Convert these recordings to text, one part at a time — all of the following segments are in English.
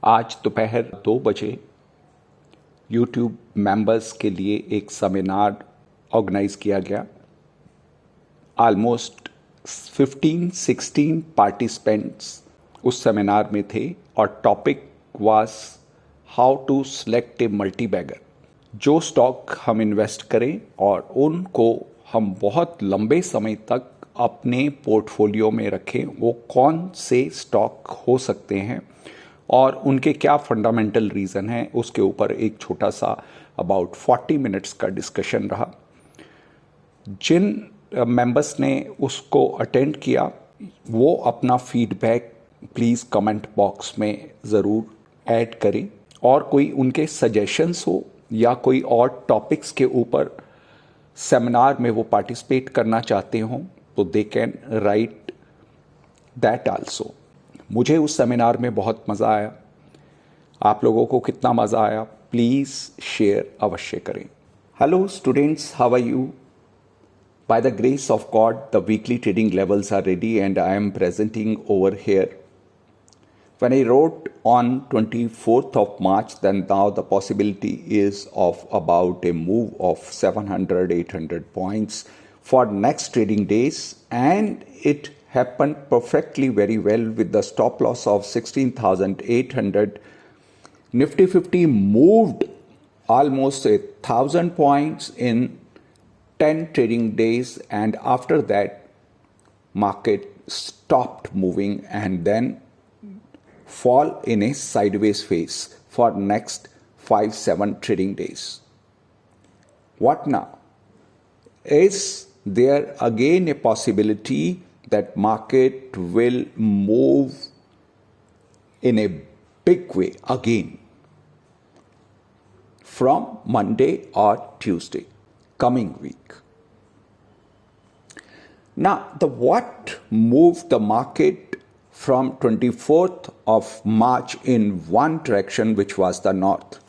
आज दोपहर 2 बजे YouTube मेंबर्स के लिए एक सेमिनार ऑर्गेनाइज किया गया। ऑलमोस्ट 15-16 पार्टिसिपेंट्स उस सेमिनार में थे और topic was how to select a multibagger. जो स्टॉक हम इन्वेस्ट करें और उनको हम बहुत लंबे समय तक अपने पोर्टफोलियो में रखें, वो कौन से स्टॉक हो सकते हैं और उनके क्या फंडामेंटल रीज़न हैं, उसके ऊपर एक छोटा सा अबाउट 40 मिनट्स का डिस्कशन रहा। जिन मेंबर्स ने उसको अटेंड किया वो अपना फीडबैक प्लीज़ कमेंट बॉक्स में ज़रूर ऐड करें, और कोई उनके सजेशंस हो या कोई और टॉपिक्स के ऊपर सेमिनार में वो पार्टिसिपेट करना चाहते हों तो they can write that also. मुझे उस सेमिनार में बहुत मज़ा आया। आप लोगों को कितना मज़ा आया प्लीज़ शेयर अवश्य करें। Hello students, how are you? By the grace of God, the weekly trading levels are ready and I am presenting over here. When I wrote on 24th of March, then now the possibility is of about a move of 700-800 points for next trading days, and it happened perfectly very well with the stop loss of 16,800. Nifty 50 moved almost 1,000 points in 10 trading days, and after that market stopped moving and then fall in a sideways phase for next 5-7 trading days. What now? Is there again a possibility that market will move in a big way again from Monday or Tuesday coming week? Now, what moved the market from 24th of March in one direction, which was the north?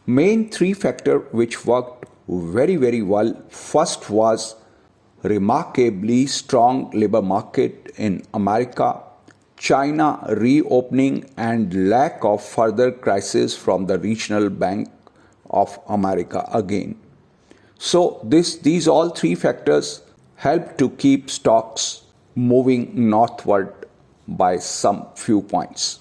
Main three factors which worked very, very well. First was remarkably strong labor market in America, China reopening, and lack of further crisis from the regional bank of America again. So these all three factors help to keep stocks moving northward by some few points.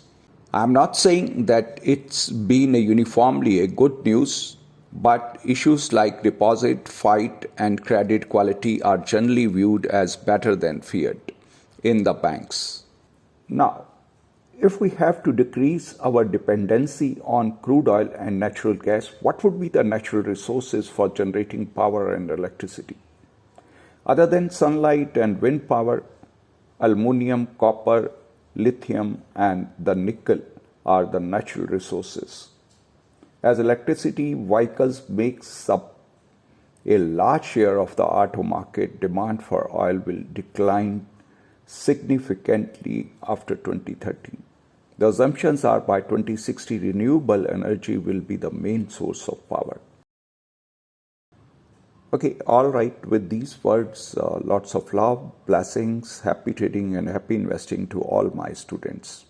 I'm not saying that it's been uniformly a good news, but issues like deposit fight and credit quality are generally viewed as better than feared in the banks. Now, if we have to decrease our dependency on crude oil and natural gas, what would be the natural resources for generating power and electricity? Other than sunlight and wind power, aluminum, copper, lithium, and the nickel are the natural resources. As electricity vehicles makes up a large share of the auto market, demand for oil will decline significantly after 2030. The assumptions are by 2060, renewable energy will be the main source of power. Okay, all right. With these words, lots of love, blessings, happy trading, and happy investing to all my students.